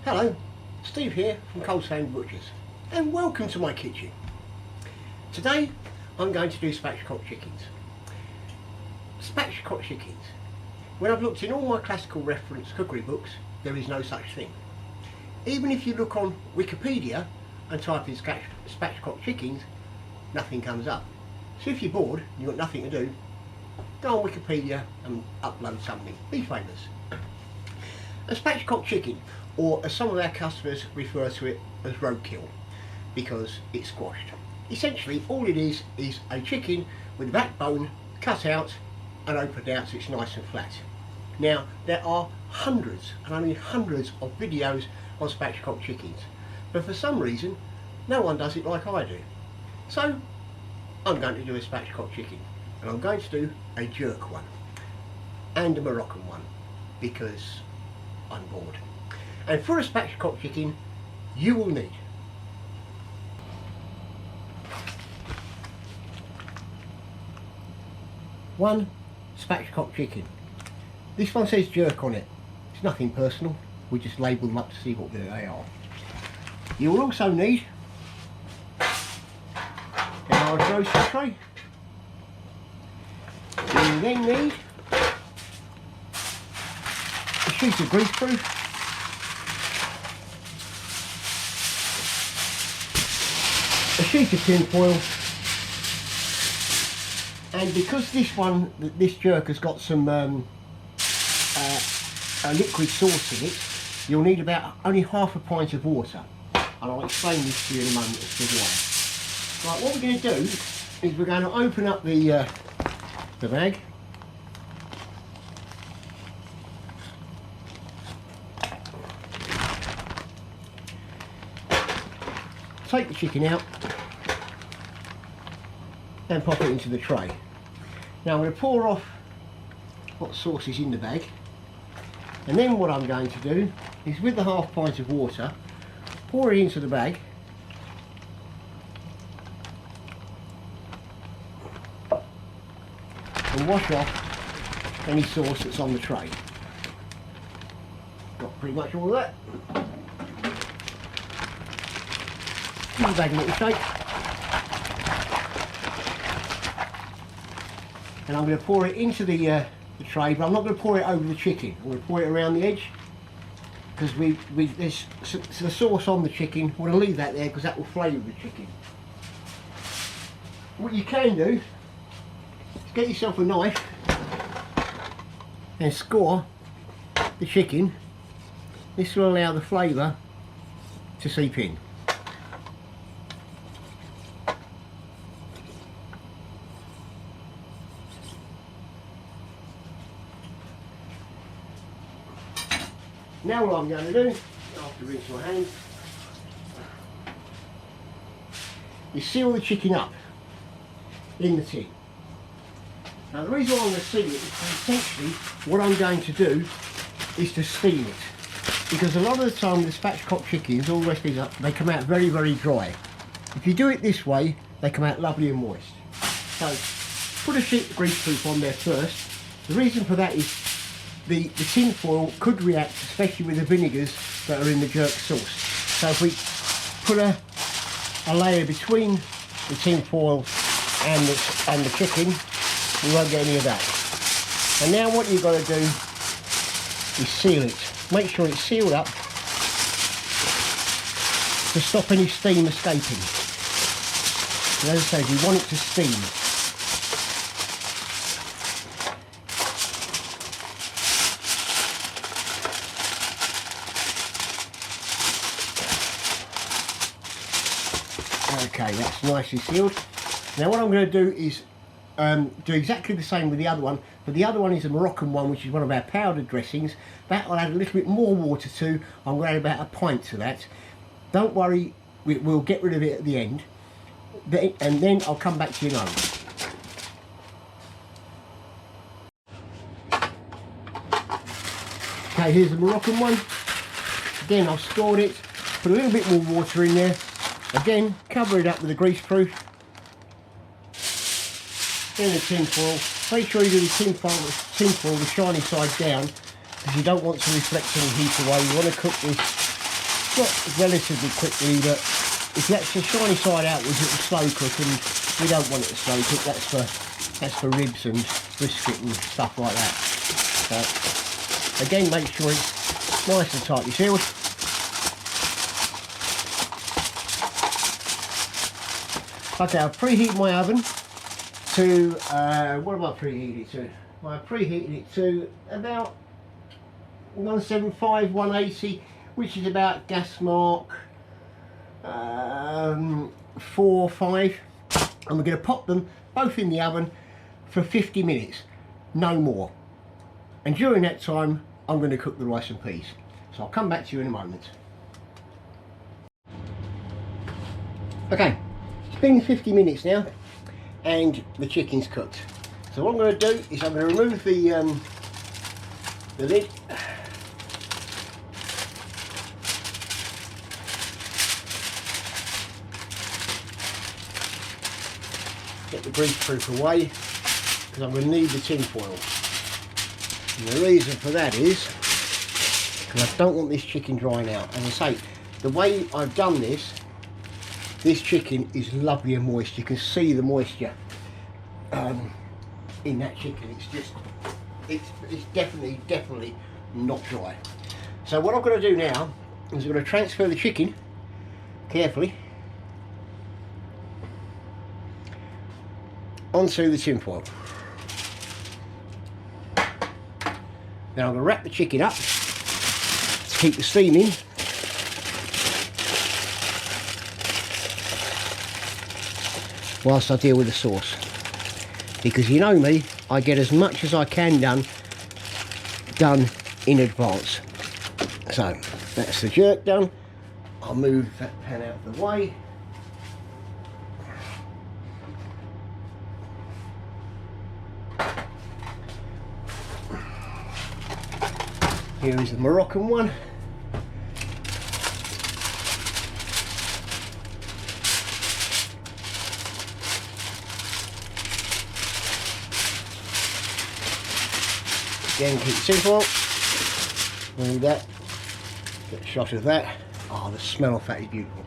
Hello, Steve here from Coldstone Butchers and welcome to my kitchen. Today I'm going to do spatchcock chickens. Spatchcock chickens. When I've looked in all my classical reference cookery books, there is no such thing. Even if you look on Wikipedia and type in spatchcock chickens, nothing comes up. So if you're bored, you've got nothing to do, go on Wikipedia and upload something. Be famous. A spatchcock chicken, or as some of our customers refer to it as roadkill, because it's squashed. Essentially all it is a chicken with the backbone cut out and opened out so it's nice and flat. Now there are hundreds and only hundreds of videos on spatchcock chickens, but for some reason no one does it like I do. So I'm going to do a spatchcock chicken, and I'm going to do a jerk one and a Moroccan one because I'm bored. And for a spatchcock chicken you will need one spatchcock chicken. This one says jerk on it. It's nothing personal, we just label them up to see what they are. You will also need a large roasting tray. You will then need a sheet of greaseproof, a sheet of tinfoil, and because this jerk has got some a liquid sauce in it, you'll need about only half a pint of water, and I'll explain this to you in a moment as to why. Right, what we're going to do is we're going to open up the bag. Take the chicken out and pop it into the tray. Now I'm going to pour off what sauce is in the bag, and then what I'm going to do is, with the half pint of water, pour it into the bag and wash off any sauce that's on the tray. Got pretty much all of that. Give the bag a little shake, and I'm going to pour it into the tray, but I'm not going to pour it over the chicken. I'm going to pour it around the edge, because there's the sauce on the chicken. I want to leave that there because that will flavour the chicken. What you can do is get yourself a knife and score the chicken. This will allow the flavour to seep in. Now what I'm going to do, after rinse my hands, is seal the chicken up in the tin. Now the reason why I'm going to seal it is essentially what I'm going to do is to steam it. Because a lot of the time the spatchcock chickens, all the rest of these, they come out very, very dry. If you do it this way, they come out lovely and moist. So put a sheet of greaseproof on there first. The reason for that is the tin foil could react, especially with the vinegars that are in the jerk sauce. So if we put a layer between the tin foil and the chicken, we won't get any of that. And now what you've got to do is seal it. Make sure it's sealed up to stop any steam escaping. And as I say, we want it to steam. Okay, that's nicely sealed. Now what I'm going to do is do exactly the same with the other one, but the other one is a Moroccan one, which is one of our powdered dressings. That I'll add a little bit more water to. I'm going to add about a pint to that. Don't worry, we'll get rid of it at the end, and then I'll come back to you in a moment. Okay, here's the Moroccan one. Again, I've stored it, put a little bit more water in there. Again, cover it up with the greaseproof. Then the tin foil. Make sure you do the tin foil the shiny side down, because you don't want to reflect any heat away. You want to cook this got relatively quickly, but if that's the shiny side outwards, it will slow cook, and we don't want it to slow cook. That's for ribs and brisket and stuff like that. So again, make sure it's nice and tightly sealed. Okay, I've preheated my oven to, what have I preheated it to? I preheated it to about 175, 180, which is about gas mark 4, 5. And we're going to pop them both in the oven for 50 minutes, no more. And during that time, I'm going to cook the rice and peas. So I'll come back to you in a moment. Okay. It's been 50 minutes now and the chicken's cooked. So what I'm going to do is I'm going to remove the lid. Get the greaseproof away because I'm going to need the tin foil. And the reason for that is because I don't want this chicken drying out. As I say, the way I've done this chicken is lovely and moist. You can see the moisture in that chicken. It's definitely not dry. So what I'm going to do now is I'm going to transfer the chicken carefully onto the tin foil. Then I'm going to wrap the chicken up to keep the steam in. Whilst I deal with the sauce, because you know me, I get as much as I can done in advance. So that's the jerk done. I'll move that pan out of the way. Here is the Moroccan one. Again, keep it simple. Move that. Get a shot of that. Oh, the smell of that is beautiful.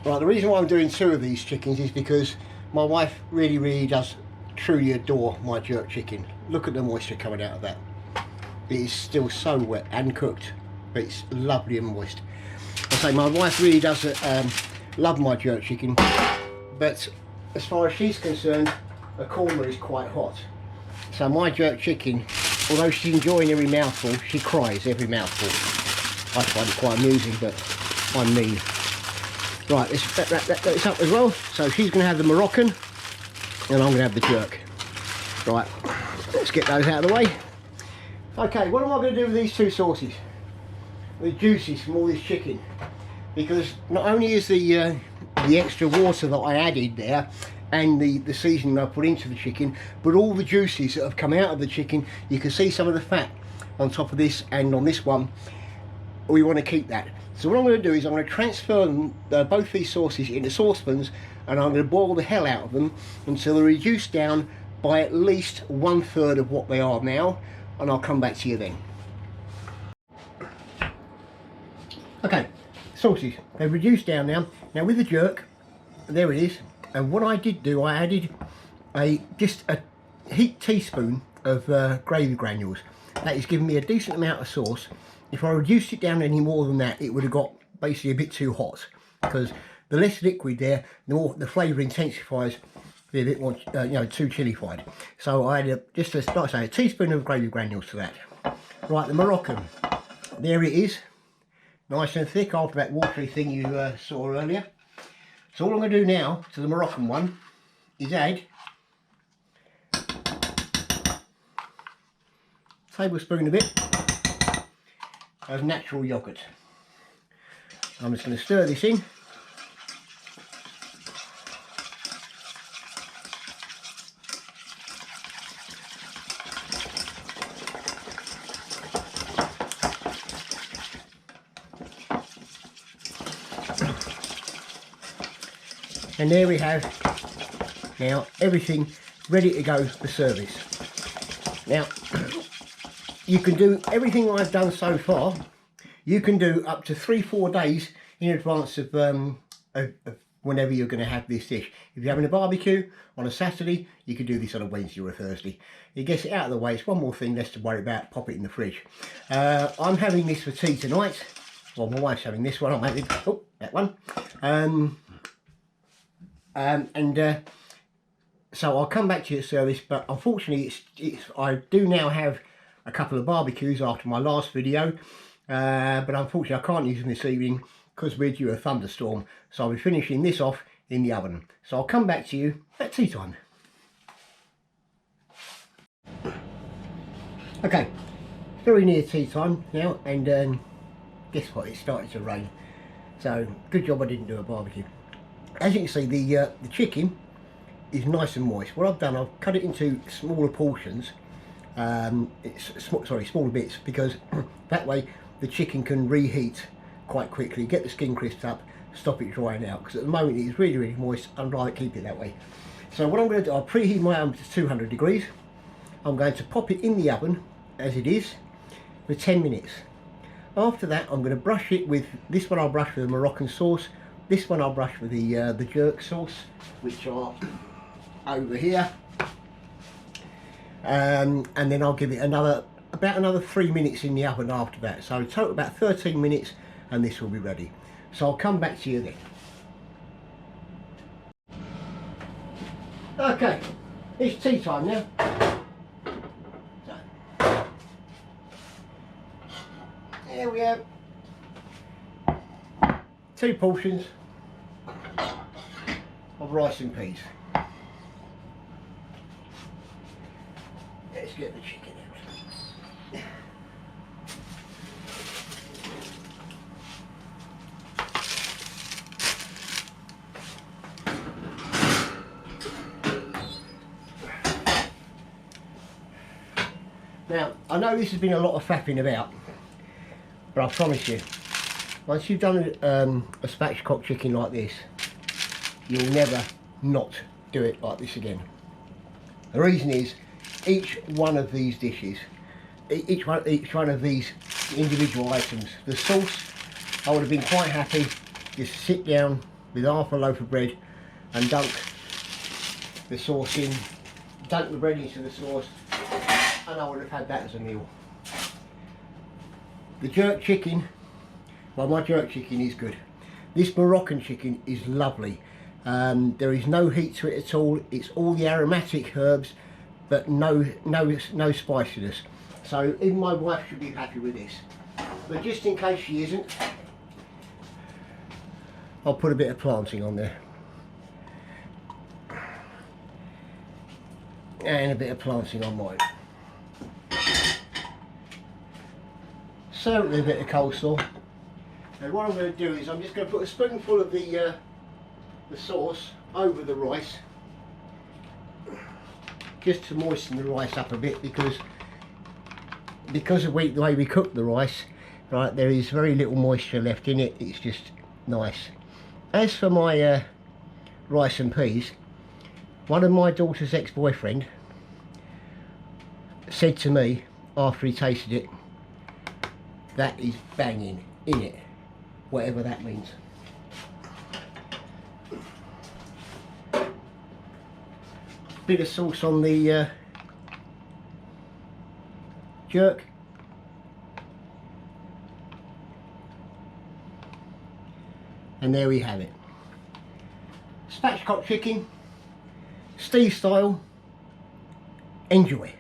Right, the reason why I'm doing 2 of these chickens is because my wife really does truly adore my jerk chicken. Look at the moisture coming out of that. It is still so wet and cooked, but it's lovely and moist. I say my wife really does love my jerk chicken, but as far as she's concerned, the korma is quite hot. So my jerk chicken, although she's enjoying every mouthful, she cries every mouthful. I find it quite amusing, but I'm mean. Right, let's wrap this up as well. So she's going to have the Moroccan, and I'm going to have the jerk. Right, let's get those out of the way. Okay, what am I going to do with these 2 sauces? The juices from all this chicken. Because not only is the extra water that I added there and the seasoning I put into the chicken, but all the juices that have come out of the chicken, you can see some of the fat on top of this and on this one. We want to keep that. So what I'm going to do is I'm going to transfer them, both these sauces into saucepans, and I'm going to boil the hell out of them until they're reduced down by at least 1/3 of what they are now, and I'll come back to you then. Okay, sauces, they're reduced down now. Now with the jerk, there it is. And what I did do, I added just a heaped teaspoon of gravy granules. That is giving me a decent amount of sauce. If I reduced it down any more than that, it would have got basically a bit too hot, because the less liquid there, the more the flavour intensifies, be a bit more, too chillified. So I added just like I say, a teaspoon of gravy granules to that. Right, the Moroccan, there it is, nice and thick after that watery thing you saw earlier. So all I'm going to do now to the Moroccan one is add a tablespoon of it of natural yoghurt. I'm just going to stir this in. And there we have now everything ready to go for service. Now, you can do everything I've done so far. You can do up to 3-4 days in advance of whenever you're going to have this dish. If you're having a barbecue on a Saturday, you can do this on a Wednesday or a Thursday. It gets it out of the way. It's one more thing less to worry about. Pop it in the fridge. I'm having this for tea tonight. Well, my wife's having this one. I'm having that one. So I'll come back to your service, but unfortunately I do now have a couple of barbecues after my last video, but unfortunately I can't use them this evening because we're due a thunderstorm, so I'll be finishing this off in the oven. So I'll come back to you at tea time. Okay, very near tea time now, and guess what, it's starting to rain, so good job I didn't do a barbecue. As you can see, the chicken is nice and moist. What I've done, I've cut it into smaller portions, smaller bits, because that way the chicken can reheat quite quickly, get the skin crisped up, stop it drying out, because at the moment it's really moist and I'd rather keep it that way. So what I'm going to do, I'll preheat my oven to 200 degrees. I'm going to pop it in the oven as it is for 10 minutes. After that I'm going to brush it with, this one I'll brush with a Moroccan sauce, this one I'll brush with the jerk sauce, which are over here, and then I'll give it about another 3 minutes in the oven after that. So total about 13 minutes and this will be ready. So I'll come back to you then. Okay, it's tea time now. So, there we have 2 portions of rice and peas. Let's get the chicken out. Now, I know this has been a lot of faffing about, but I promise you, once you've done a spatchcock chicken like this, you'll never not do it like this again. The reason is, each one of these dishes, each one of these individual items, the sauce, I would have been quite happy just to sit down with half a loaf of bread and dunk the sauce in, dunk the bread into the sauce, and I would have had that as a meal. The jerk chicken, well, my jerk chicken is good. This Moroccan chicken is lovely. There is no heat to it at all. It's all the aromatic herbs, but no spiciness. So even my wife should be happy with this. But just in case she isn't, I'll put a bit of planting on there. And a bit of planting on mine. Certainly a bit of coleslaw. And what I'm going to do is I'm just going to put a spoonful of the sauce over the rice, just to moisten the rice up a bit, because of the way we cook the rice, right, there is very little moisture left in it. It's just nice. As for my rice and peas, one of my daughter's ex-boyfriend said to me after he tasted it, that is banging in it, whatever that means. Bit of sauce on the jerk, and there we have it. Spatchcock chicken, Steve style. Enjoy.